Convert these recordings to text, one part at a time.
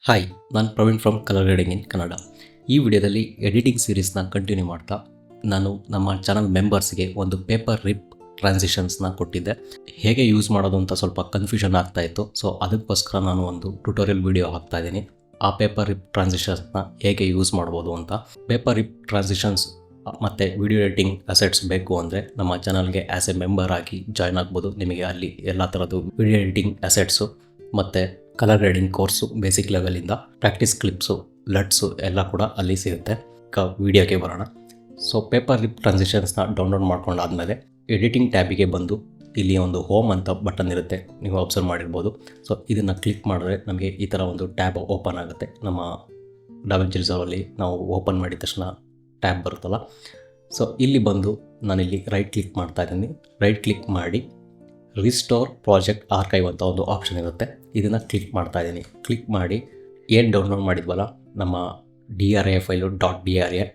Hi, ನಾನು Praveen from colour grading ಇನ್ ಕನ್ನಡ. ಈ ವಿಡಿಯೋದಲ್ಲಿ ಎಡಿಟಿಂಗ್ ಸೀರೀಸ್ನ ಕಂಟಿನ್ಯೂ ಮಾಡ್ತಾ ನಾನು ನಮ್ಮ ಚಾನಲ್ ಮೆಂಬರ್ಸ್ಗೆ ಒಂದು ಪೇಪರ್ ರಿಪ್ ಟ್ರಾನ್ಸಿಷನ್ಸ್ನ ಕೊಟ್ಟಿದ್ದೆ. ಹೇಗೆ ಯೂಸ್ ಮಾಡೋದು ಅಂತ ಸ್ವಲ್ಪ ಕನ್ಫ್ಯೂಷನ್ ಆಗ್ತಾ ಇತ್ತು. ಸೊ ಅದಕ್ಕೋಸ್ಕರ ನಾನು ಒಂದು ಟ್ಯುಟೋರಿಯಲ್ ವಿಡಿಯೋ ಹಾಕ್ತಾ ಇದ್ದೀನಿ. ಆ ಪೇಪರ್ ರಿಪ್ ಟ್ರಾನ್ಸಿಷನ್ಸ್ನ ಹೇಗೆ ಯೂಸ್ ಮಾಡ್ಬೋದು ಅಂತ. ಪೇಪರ್ ರಿಪ್ ಟ್ರಾನ್ಸಿಷನ್ಸ್ ಮತ್ತು ವಿಡಿಯೋ ಎಡಿಟಿಂಗ್ ಅಸೆಟ್ಸ್ ಬೇಕು ಅಂದರೆ ನಮ್ಮ ಚಾನಲ್ಗೆ ಆ್ಯಸ್ ಎ ಮೆಂಬರ್ ಆಗಿ ಜಾಯ್ನ್ ಆಗ್ಬೋದು. ನಿಮಗೆ ಅಲ್ಲಿ ಎಲ್ಲ ಥರದ್ದು ವಿಡಿಯೋ ಎಡಿಟಿಂಗ್ ಅಸೆಟ್ಸು ಮತ್ತು ಕಲರ್ ಗ್ರೇಡಿಂಗ್ ಕೋರ್ಸು ಬೇಸಿಕ್ ಲೆವೆಲಿಂದ ಪ್ರಾಕ್ಟೀಸ್ ಕ್ಲಿಪ್ಸು, ಲಟ್ಸು ಎಲ್ಲ ಕೂಡ ಅಲ್ಲಿ ಸಿಗುತ್ತೆ. ವಿಡಿಯೋಗೆ ಬರೋಣ. ಸೊ ಪೇಪರ್ ರಿಪ್ ಟ್ರಾನ್ಸಿಷನ್ಸ್ನ ಡೌನ್ಲೋಡ್ ಮಾಡ್ಕೊಂಡಾದಮೇಲೆ ಎಡಿಟಿಂಗ್ ಟ್ಯಾಬಿಗೆ ಬಂದು ಇಲ್ಲಿ ಒಂದು ಹೋಮ್ ಅಂತ ಬಟನ್ ಇರುತ್ತೆ, ನೀವು ಅಬ್ಸರ್ವ್ ಮಾಡಿರ್ಬೋದು. ಸೊ ಇದನ್ನು ಕ್ಲಿಕ್ ಮಾಡಿದ್ರೆ ನಮಗೆ ಈ ಥರ ಒಂದು ಟ್ಯಾಬ್ ಓಪನ್ ಆಗುತ್ತೆ. ನಮ್ಮ ಡಾವಿಂಚಿ ರಿಸಾಲ್ವಲ್ಲಿ ನಾವು ಓಪನ್ ಮಾಡಿದ ತಕ್ಷಣ ಟ್ಯಾಬ್ ಬರುತ್ತಲ್ಲ. ಸೊ ಇಲ್ಲಿ ಬಂದು ನಾನಿಲ್ಲಿ ರೈಟ್ ಕ್ಲಿಕ್ ಮಾಡ್ತಾ ಇದ್ದೀನಿ. ರೈಟ್ ಕ್ಲಿಕ್ ಮಾಡಿ ರಿಸ್ಟೋರ್ ಪ್ರಾಜೆಕ್ಟ್ ಆರ್ಕೈವ್ ಅಂತ ಒಂದು ಆಪ್ಷನ್ ಇರುತ್ತೆ, ಇದನ್ನು ಕ್ಲಿಕ್ ಮಾಡ್ತಾ ಇದ್ದೀನಿ. ಕ್ಲಿಕ್ ಮಾಡಿ ಏನು ಡೌನ್ಲೋಡ್ ಮಾಡಿದ್ವಲ್ಲ ನಮ್ಮ DRA file .DRA.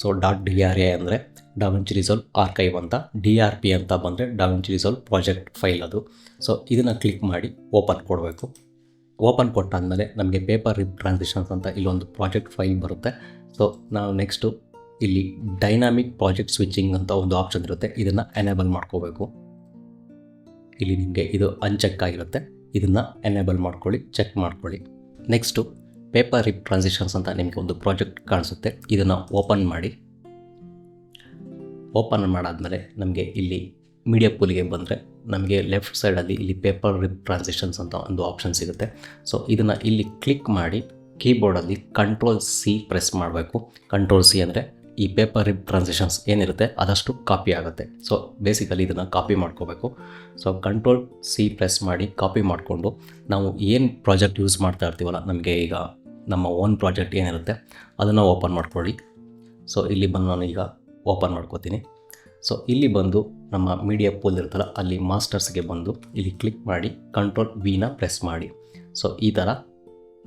So .DRA ಅಂದರೆ ಡಾವಿಂಚಿ ರಿಸಾಲ್ವ್ ಆರ್ಕೈವ್ ಅಂತ, DRP ಅಂತ ಬಂದರೆ ಡಾವಿಂಚಿ ರಿಸಾಲ್ವ್ ಪ್ರಾಜೆಕ್ಟ್ ಫೈಲ್ ಅದು. ಸೊ ಇದನ್ನು ಕ್ಲಿಕ್ ಮಾಡಿ ಓಪನ್ ಕೊಡಬೇಕು. ಓಪನ್ ಕೊಟ್ಟಾದಮೇಲೆ ನಮಗೆ ಪೇಪರ್ ರಿಪ್ ಟ್ರಾನ್ಸಿಷನ್ಸ್ ಅಂತ ಇಲ್ಲೊಂದು ಪ್ರಾಜೆಕ್ಟ್ ಫೈಲ್ ಬರುತ್ತೆ. ಸೊ ನಾವು ನೆಕ್ಸ್ಟು ಇಲ್ಲಿ ಡೈನಾಮಿಕ್ ಪ್ರಾಜೆಕ್ಟ್ ಸ್ವಿಚಿಂಗ್ ಅಂತ ಒಂದು ಆಪ್ಷನ್ ಇರುತ್ತೆ, ಇದನ್ನು ಎನೇಬಲ್ ಮಾಡ್ಕೋಬೇಕು. ಇಲ್ಲಿ ನಿಮಗೆ ಇದು ಅನ್ಚೆಕ್ ಆಗಿರುತ್ತೆ, ಇದನ್ನು ಎನೇಬಲ್ ಮಾಡ್ಕೊಳ್ಳಿ, ಚೆಕ್ ಮಾಡ್ಕೊಳ್ಳಿ. ನೆಕ್ಸ್ಟು ಪೇಪರ್ ರಿಪ್ ಟ್ರಾನ್ಸಿಷನ್ಸ್ ಅಂತ ನಿಮಗೆ ಒಂದು ಪ್ರಾಜೆಕ್ಟ್ ಕಾಣಿಸುತ್ತೆ, ಇದನ್ನು ಓಪನ್ ಮಾಡಿ. ಓಪನ್ ಮಾಡಾದಮೇಲೆ ನಮಗೆ ಇಲ್ಲಿ ಮೀಡಿಯಾ ಪೂಲಿಗೆ ಬಂದರೆ ನಮಗೆ ಲೆಫ್ಟ್ ಸೈಡಲ್ಲಿ ಇಲ್ಲಿ ಪೇಪರ್ ರಿಪ್ ಟ್ರಾನ್ಸಿಷನ್ಸ್ ಅಂತ ಒಂದು ಆಪ್ಷನ್ ಸಿಗುತ್ತೆ. ಸೊ ಇದನ್ನು ಇಲ್ಲಿ ಕ್ಲಿಕ್ ಮಾಡಿ ಕೀಬೋರ್ಡಲ್ಲಿ Ctrl+C ಪ್ರೆಸ್ ಮಾಡಬೇಕು. Ctrl+C ಅಂದರೆ ಈ ಪೇಪರ್ ರಿಪ್ ಟ್ರಾನ್ಸಿಷನ್ಸ್ ಏನಿರುತ್ತೆ ಅದಷ್ಟು ಕಾಪಿ ಆಗುತ್ತೆ. ಸೊ ಬೇಸಿಕಲಿ ಇದನ್ನು ಕಾಪಿ ಮಾಡ್ಕೋಬೇಕು. ಸೊ Ctrl+C ಪ್ರೆಸ್ ಮಾಡಿ ಕಾಪಿ ಮಾಡಿಕೊಂಡು ನಾವು ಏನು ಪ್ರಾಜೆಕ್ಟ್ ಯೂಸ್ ಮಾಡ್ತಾ ಇರ್ತೀವಲ್ಲ, ನಮಗೆ ಈಗ ನಮ್ಮ ಓನ್ ಪ್ರಾಜೆಕ್ಟ್ ಏನಿರುತ್ತೆ ಅದನ್ನು ಓಪನ್ ಮಾಡ್ಕೊಳ್ಳಿ. ಸೊ ಇಲ್ಲಿ ಬಂದು ನಾನು ಈಗ ಓಪನ್ ಮಾಡ್ಕೋತೀನಿ. ಸೊ ಇಲ್ಲಿ ಬಂದು ನಮ್ಮ ಮೀಡಿಯಾ ಪೂಲ್ ಇರುತ್ತಲ್ಲ, ಅಲ್ಲಿ ಮಾಸ್ಟರ್ಸ್ಗೆ ಬಂದು ಇಲ್ಲಿ ಕ್ಲಿಕ್ ಮಾಡಿ Ctrl+V ಪ್ರೆಸ್ ಮಾಡಿ. ಸೊ ಈ ಥರ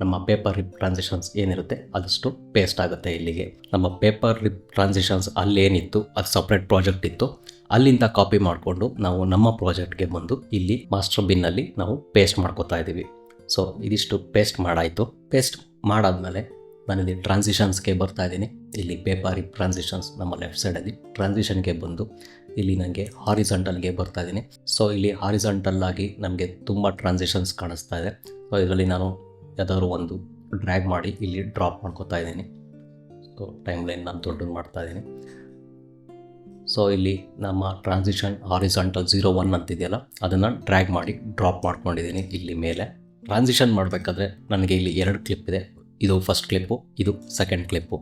ನಮ್ಮ ಪೇಪರ್ ರಿಪ್ ಟ್ರಾನ್ಸಿಷನ್ಸ್ ಏನಿರುತ್ತೆ ಅದಷ್ಟು ಪೇಸ್ಟ್ ಆಗುತ್ತೆ ಇಲ್ಲಿಗೆ. ನಮ್ಮ ಪೇಪರ್ ರಿಪ್ ಟ್ರಾನ್ಸಿಷನ್ಸ್ ಅಲ್ಲೇನಿತ್ತು ಅದು ಸಪ್ರೇಟ್ ಪ್ರಾಜೆಕ್ಟ್ ಇತ್ತು, ಅಲ್ಲಿಂದ ಕಾಪಿ ಮಾಡಿಕೊಂಡು ನಾವು ನಮ್ಮ ಪ್ರಾಜೆಕ್ಟ್ಗೆ ಬಂದು ಇಲ್ಲಿ ಮಾಸ್ಟರ್ ಬಿನ್ನಲ್ಲಿ ನಾವು ಪೇಸ್ಟ್ ಮಾಡ್ಕೋತಾ ಇದ್ದೀವಿ. ಸೊ ಇದಿಷ್ಟು ಪೇಸ್ಟ್ ಮಾಡಾಯಿತು. ಪೇಸ್ಟ್ ಮಾಡಾದಮೇಲೆ ನಾನಿಲ್ಲಿ ಟ್ರಾನ್ಸಿಷನ್ಸ್ಗೆ ಬರ್ತಾ ಇದ್ದೀನಿ. ಇಲ್ಲಿ ಪೇಪರ್ ರಿಪ್ ಟ್ರಾನ್ಸಿಷನ್ಸ್ ನಮ್ಮ ಲೆಫ್ಟ್ ಸೈಡಲ್ಲಿ ಟ್ರಾನ್ಸಿಷನ್ಗೆ ಬಂದು ಇಲ್ಲಿ ನನಗೆ ಹಾರಿಜಾಂಟಲ್ಗೆ ಬರ್ತಾ ಇದ್ದೀನಿ. ಸೊ ಇಲ್ಲಿ ಹಾರಿಜಾಂಟಲ್ ಆಗಿ ನಮಗೆ ತುಂಬ ಟ್ರಾನ್ಸಿಷನ್ಸ್ ಕಾಣಿಸ್ತಾ ಇದೆ. ಸೊ ಇದರಲ್ಲಿ ನಾನು ಯಾವುದಾದ್ರು ಒಂದು ಡ್ರ್ಯಾಗ್ ಮಾಡಿ ಇಲ್ಲಿ ಡ್ರಾಪ್ ಮಾಡ್ಕೋತಾ ಇದ್ದೀನಿ. ಸೊ ಟೈಮ್ ಲೈನ್ ನಾನು ದೊಡ್ಡದು ಮಾಡ್ತಾ ಇದ್ದೀನಿ. ಸೊ ಇಲ್ಲಿ ನಮ್ಮ ಟ್ರಾನ್ಸಿಷನ್ ಹಾರಿಜಾಂಟಲ್ 01 ಅಂತಿದೆಯಲ್ಲ, ಅದನ್ನು ಡ್ರ್ಯಾಗ್ ಮಾಡಿ ಡ್ರಾಪ್ ಮಾಡ್ಕೊಂಡಿದ್ದೀನಿ ಇಲ್ಲಿ ಮೇಲೆ. ಟ್ರಾನ್ಸಿಷನ್ ಮಾಡಬೇಕಾದ್ರೆ ನನಗೆ ಇಲ್ಲಿ 2 ಕ್ಲಿಪ್ ಇದೆ, ಇದು ಫಸ್ಟ್ ಕ್ಲಿಪ್ಪು, ಇದು ಸೆಕೆಂಡ್ ಕ್ಲಿಪ್ಪು.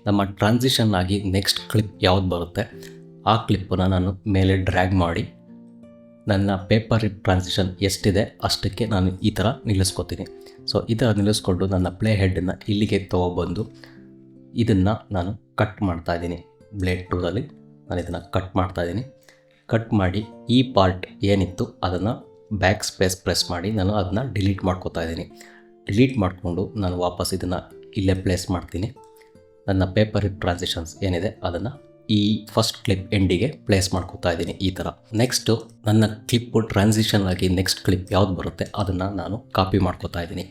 ನಮ್ಮ ಟ್ರಾನ್ಸಿಷನ್ ಆಗಿ ನೆಕ್ಸ್ಟ್ ಕ್ಲಿಪ್ ಯಾವ್ದು ಬರುತ್ತೆ ಆ ಕ್ಲಿಪ್ಪನ್ನು ನಾನು ಮೇಲೆ ಡ್ರ್ಯಾಗ್ ಮಾಡಿ ನನ್ನ ಪೇಪರ್ ರಿಪ್ ಟ್ರಾನ್ಸಿಷನ್ ಎಷ್ಟಿದೆ ಅಷ್ಟಕ್ಕೆ ನಾನು ಈ ಥರ ನಿಲ್ಲಿಸ್ಕೊತೀನಿ. ಸೊ ಈ ಥರ ನಿಲ್ಲಿಸ್ಕೊಂಡು ನನ್ನ ಪ್ಲೇ ಹೆಡ್ಡನ್ನು ಇಲ್ಲಿಗೆ ತೊಗೊಬಂದು ಇದನ್ನು ನಾನು ಕಟ್ ಮಾಡ್ತಾಯಿದ್ದೀನಿ. ಬ್ಲೇಡ್ ಟೂಲಲ್ಲಿ ನಾನು ಇದನ್ನು ಕಟ್ ಮಾಡ್ತಾಯಿದ್ದೀನಿ. ಕಟ್ ಮಾಡಿ ಈ ಪಾರ್ಟ್ ಏನಿತ್ತು ಅದನ್ನು ಬ್ಯಾಕ್ ಸ್ಪೇಸ್ ಪ್ರೆಸ್ ಮಾಡಿ ನಾನು ಅದನ್ನು ಡಿಲೀಟ್ ಮಾಡ್ಕೋತಾ ಇದ್ದೀನಿ. ಡಿಲೀಟ್ ಮಾಡಿಕೊಂಡು ನಾನು ವಾಪಸ್ ಇದನ್ನು ಇಲ್ಲೇ ಪ್ಲೇಸ್ ಮಾಡ್ತೀನಿ. ನನ್ನ ಪೇಪರ್ ರಿಪ್ ಟ್ರಾನ್ಸಿಷನ್ಸ್ ಏನಿದೆ ಅದನ್ನು ಈ ಫಸ್ಟ್ ಕ್ಲಿಪ್ ಎಂಡಿಗೆ ಪ್ಲೇಸ್ ಮಾಡ್ಕೋತಾ ಇದ್ದೀನಿ ಈ ಥರ. ನೆಕ್ಸ್ಟು ನನ್ನ ಕ್ಲಿಪ್ಪು ಟ್ರಾನ್ಸಿಷನ್ ಆಗಿ ನೆಕ್ಸ್ಟ್ ಕ್ಲಿಪ್ ಯಾವ್ದು ಬರುತ್ತೆ ಅದನ್ನು ನಾನು ಕಾಪಿ ಮಾಡ್ಕೋತಾ ಇದ್ದೀನಿ.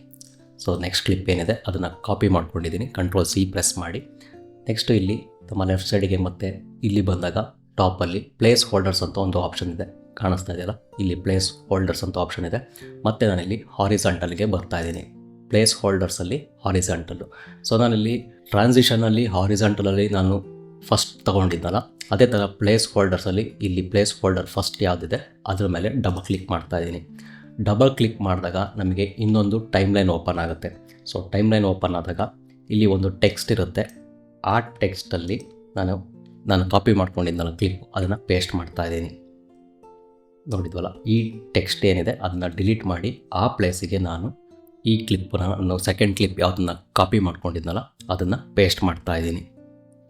ಸೊ ನೆಕ್ಸ್ಟ್ ಕ್ಲಿಪ್ ಏನಿದೆ ಅದನ್ನು ಕಾಪಿ ಮಾಡ್ಕೊಂಡಿದ್ದೀನಿ, Ctrl+C ಪ್ರೆಸ್ ಮಾಡಿ. ನೆಕ್ಸ್ಟು ಇಲ್ಲಿ ನಮ್ಮ ಲೆಫ್ಟ್ ಸೈಡಿಗೆ ಮತ್ತೆ ಇಲ್ಲಿ ಬಂದಾಗ ಟಾಪಲ್ಲಿ ಪ್ಲೇಸ್ ಹೋಲ್ಡರ್ಸ್ ಅಂತ ಒಂದು ಆಪ್ಷನ್ ಇದೆ, ಕಾಣಿಸ್ತಾ ಇದೆಯಲ್ಲ, ಇಲ್ಲಿ ಪ್ಲೇಸ್ ಹೋಲ್ಡರ್ಸ್ ಅಂತ ಆಪ್ಷನ್ ಇದೆ. ಮತ್ತು ನಾನಿಲ್ಲಿ ಹಾರಿಜಾಂಟಲ್ಗೆ ಬರ್ತಾ ಇದ್ದೀನಿ. ಪ್ಲೇಸ್ ಹೋಲ್ಡರ್ಸಲ್ಲಿ ಹಾರಿಜಾಂಟಲ್ಲು. ಸೊ ನಾನಿಲ್ಲಿ ಟ್ರಾನ್ಸಿಷನಲ್ಲಿ ಹಾರಿಜಾಂಟಲಲ್ಲಿ ನಾನು ಫಸ್ಟ್ ತೊಗೊಂಡಿದ್ದಲ್ಲ, ಅದೇ ಥರ ಪ್ಲೇಸ್ ಹೋಲ್ಡರ್ಸಲ್ಲಿ ಇಲ್ಲಿ ಪ್ಲೇಸ್ ಹೋಲ್ಡರ್ ಫಸ್ಟ್ ಯಾವುದಿದೆ ಅದ್ರ ಮೇಲೆ ಡಬಲ್ ಕ್ಲಿಕ್ ಮಾಡ್ತಾ ಇದ್ದೀನಿ. ಡಬಲ್ ಕ್ಲಿಕ್ ಮಾಡಿದಾಗ ನಮಗೆ ಇನ್ನೊಂದು ಟೈಮ್ ಲೈನ್ ಓಪನ್ ಆಗುತ್ತೆ. ಸೊ ಟೈಮ್ ಲೈನ್ ಓಪನ್ ಆದಾಗ ಇಲ್ಲಿ ಒಂದು ಟೆಕ್ಸ್ಟ್ ಇರುತ್ತೆ, ಆ ಟೆಕ್ಸ್ಟಲ್ಲಿ ನಾನು ಕಾಪಿ ಮಾಡ್ಕೊಂಡಿದ್ದಲ್ಲ ಕ್ಲಿಪ್ ಅದನ್ನು ಪೇಸ್ಟ್ ಮಾಡ್ತಾ ಇದ್ದೀನಿ. ನೋಡಿದ್ವಲ್ಲ, ಈ ಟೆಕ್ಸ್ಟ್ ಏನಿದೆ ಅದನ್ನು ಡಿಲೀಟ್ ಮಾಡಿ ಆ ಪ್ಲೇಸಿಗೆ ನಾನು ಈ ಕ್ಲಿಪ್ಪನ್ನು ನಾನು ಸೆಕೆಂಡ್ ಕ್ಲಿಪ್ ಯಾವುದನ್ನು ಕಾಪಿ ಮಾಡ್ಕೊಂಡಿದ್ನಲ್ಲ ಅದನ್ನು ಪೇಸ್ಟ್ ಮಾಡ್ತಾ ಇದ್ದೀನಿ.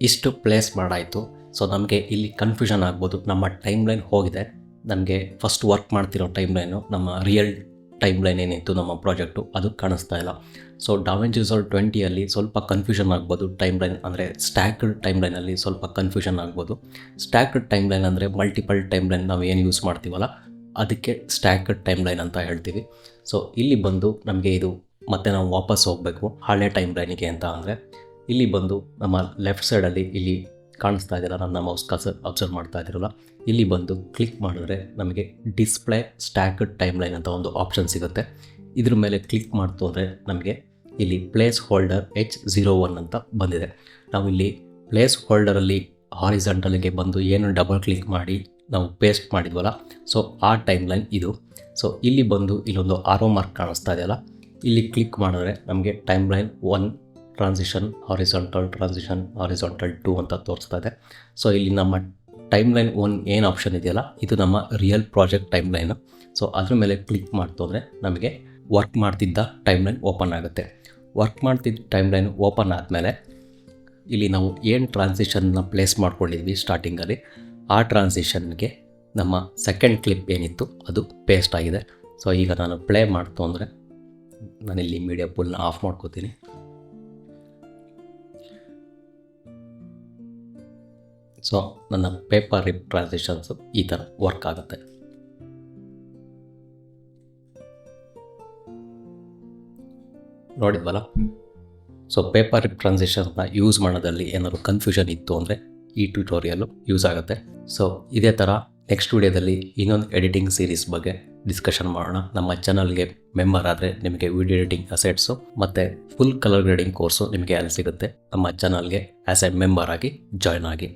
ಇಷ್ಟು ಪ್ಲೇಸ್ ಮಾಡಾಯಿತು. ಸೊ ನಮಗೆ ಇಲ್ಲಿ ಕನ್ಫ್ಯೂಷನ್ ಆಗ್ಬೋದು, ನಮ್ಮ ಟೈಮ್ ಲೈನ್ ಹೋಗಿದೆ, ನಮಗೆ ಫಸ್ಟ್ ವರ್ಕ್ ಮಾಡ್ತಿರೋ ಟೈಮ್ ಲೈನು, ನಮ್ಮ ರಿಯಲ್ ಟೈಮ್ ಲೈನ್ ಏನಿತ್ತು ನಮ್ಮ ಪ್ರಾಜೆಕ್ಟು ಅದು ಕಾಣಿಸ್ತಾ ಇಲ್ಲ. ಸೊ ಡಾವಿಂಚಿ ರಿಸಾಲ್ವ್ 20ಅಲ್ಲಿ ಸ್ವಲ್ಪ ಕನ್ಫ್ಯೂಷನ್ ಆಗ್ಬೋದು. ಟೈಮ್ ಲೈನ್ ಅಂದರೆ ಸ್ಟ್ಯಾಕ್ಡ್ ಟೈಮ್ ಲೈನಲ್ಲಿ ಸ್ವಲ್ಪ ಕನ್ಫ್ಯೂಷನ್ ಆಗ್ಬೋದು. ಸ್ಟ್ಯಾಕ್ಡ್ ಟೈಮ್ ಲೈನ್ ಅಂದರೆ ಮಲ್ಟಿಪಲ್ ಟೈಮ್ ಲೈನ್ ನಾವು ಏನು ಯೂಸ್ ಮಾಡ್ತೀವಲ್ಲ ಅದಕ್ಕೆ ಸ್ಟ್ಯಾಕ್ಡ್ ಟೈಮ್ ಲೈನ್ ಅಂತ ಹೇಳ್ತೀವಿ. ಸೊ ಇಲ್ಲಿ ಬಂದು ನಮಗೆ ಇದು ಮತ್ತೆ ನಾವು ವಾಪಸ್ ಹೋಗಬೇಕು ಹಳೆ ಟೈಮ್ ಲೈನಿಗೆ ಅಂತ ಅಂದರೆ ಇಲ್ಲಿ ಬಂದು ನಮ್ಮ ಲೆಫ್ಟ್ ಸೈಡಲ್ಲಿ ಇಲ್ಲಿ ಕಾಣಿಸ್ತಾ ಇದ್ದೀರ, ನನ್ನ ಮೌಸ್ ಕರ್ಸರ್ ಅಬ್ಸರ್ವ್ ಮಾಡ್ತಾ ಇದ್ದೀರಲ್ಲ, ಇಲ್ಲಿ ಬಂದು ಕ್ಲಿಕ್ ಮಾಡಿದ್ರೆ ನಮಗೆ ಡಿಸ್ಪ್ಲೇ ಸ್ಟ್ಯಾಕ್ಡ್ ಟೈಮ್ ಲೈನ್ ಅಂತ ಒಂದು ಆಪ್ಷನ್ ಸಿಗುತ್ತೆ. ಇದ್ರ ಮೇಲೆ ಕ್ಲಿಕ್ ಮಾಡ್ತು ಅಂದರೆ ನಮಗೆ ಇಲ್ಲಿ ಪ್ಲೇಸ್ ಹೋಲ್ಡರ್ H01 ಅಂತ ಬಂದಿದೆ. ನಾವು ಇಲ್ಲಿ ಪ್ಲೇಸ್ ಹೋಲ್ಡರಲ್ಲಿ ಹಾರಿಜಾಂಟಲ್ಗೆ ಬಂದು ಏನು ಡಬಲ್ ಕ್ಲಿಕ್ ಮಾಡಿ ನಾವು ಪೇಸ್ಟ್ ಮಾಡಿದ್ವಲ್ಲ, ಸೊ ಆ ಟೈಮ್ ಲೈನ್ ಇದು. ಸೊ ಇಲ್ಲಿ ಬಂದು ಇಲ್ಲೊಂದು ಆರೋ ಮಾರ್ಕ್ ಕಾಣಿಸ್ತಾ ಇದೆಯಲ್ಲ, ಇಲ್ಲಿ ಕ್ಲಿಕ್ ಮಾಡಿದ್ರೆ ನಮಗೆ time line 1 transition horizontal, transition horizontal 2 ಅಂತ ತೋರಿಸ್ತಾ ಇದೆ. ಸೊ ಇಲ್ಲಿ ನಮ್ಮ ಟೈಮ್ ಲೈನ್ 1 ಏನು ಆಪ್ಷನ್ ಇದೆಯಲ್ಲ, ಇದು ನಮ್ಮ real project time line. So ಅದ್ರ ಮೇಲೆ ಕ್ಲಿಕ್ ಮಾಡ್ತು ಅಂದರೆ ನಮಗೆ ವರ್ಕ್ ಮಾಡ್ತಿದ್ದ ಟೈಮ್ ಲೈನ್ ಓಪನ್ ಆಗುತ್ತೆ. ವರ್ಕ್ ಮಾಡ್ತಿದ್ದ ಟೈಮ್ ಲೈನ್ ಓಪನ್ ಆದಮೇಲೆ ಇಲ್ಲಿ ನಾವು ಏನು ಟ್ರಾನ್ಸಿಷನ್ನ ಪ್ಲೇಸ್ ಮಾಡ್ಕೊಂಡಿದ್ವಿ ಸ್ಟಾರ್ಟಿಂಗಲ್ಲಿ, ಆ ಟ್ರಾನ್ಸಿಷನ್ಗೆ ನಮ್ಮ ಸೆಕೆಂಡ್ ಕ್ಲಿಪ್ ಏನಿತ್ತು ಅದು ಪೇಸ್ಟ್ ಆಗಿದೆ. ಸೊ ಈಗ ನಾನು ಪ್ಲೇ ಮಾಡ್ತು ಅಂದರೆ ನಾನಿಲ್ಲಿ ಮೀಡಿಯಾ ಪೂಲ್ನ ಆಫ್ ಮಾಡ್ಕೋತೀನಿ. ಸೊ ನನ್ನ ಪೇಪರ್ ರಿಪ್ ಟ್ರಾನ್ಸಿಷನ್ಸು ಈ ಥರ ವರ್ಕ್ ಆಗುತ್ತೆ. ನೋಡಿದ್ವಲ್ಲ. ಸೊ ಪೇಪರ್ ರಿಪ್ ಟ್ರಾನ್ಸಿಷನ್ನ ಯೂಸ್ ಮಾಡೋದ್ರಲ್ಲಿ ಏನಾದರೂ ಕನ್ಫ್ಯೂಷನ್ ಇತ್ತು ಅಂದರೆ ಈ ಟ್ಯುಟೋರಿಯಲ್ಲು ಯೂಸ್ ಆಗುತ್ತೆ. ಸೊ ಇದೇ ಥರ ನೆಕ್ಸ್ಟ್ ವಿಡಿಯೋದಲ್ಲಿ ಇನ್ನೊಂದು ಎಡಿಟಿಂಗ್ ಸೀರೀಸ್ ಬಗ್ಗೆ ಡಿಸ್ಕಷನ್ ಮಾಡೋಣ. ನಮ್ಮ ಚಾನಲ್ಗೆ ಮೆಂಬರ್ ಆದರೆ ನಿಮಗೆ ವಿಡಿಯೋ ಎಡಿಟಿಂಗ್ ಅಸೆಟ್ಸು ಮತ್ತು ಫುಲ್ ಕಲರ್ ಗ್ರೇಡಿಂಗ್ ಕೋರ್ಸು ನಿಮಗೆ ಅಲ್ಲಿ ಸಿಗುತ್ತೆ. ನಮ್ಮ ಚಾನಲ್ಗೆ ಆ್ಯಸ್ ಎ ಮೆಂಬರ್ ಆಗಿ ಜಾಯ್ನ್ ಆಗಿ.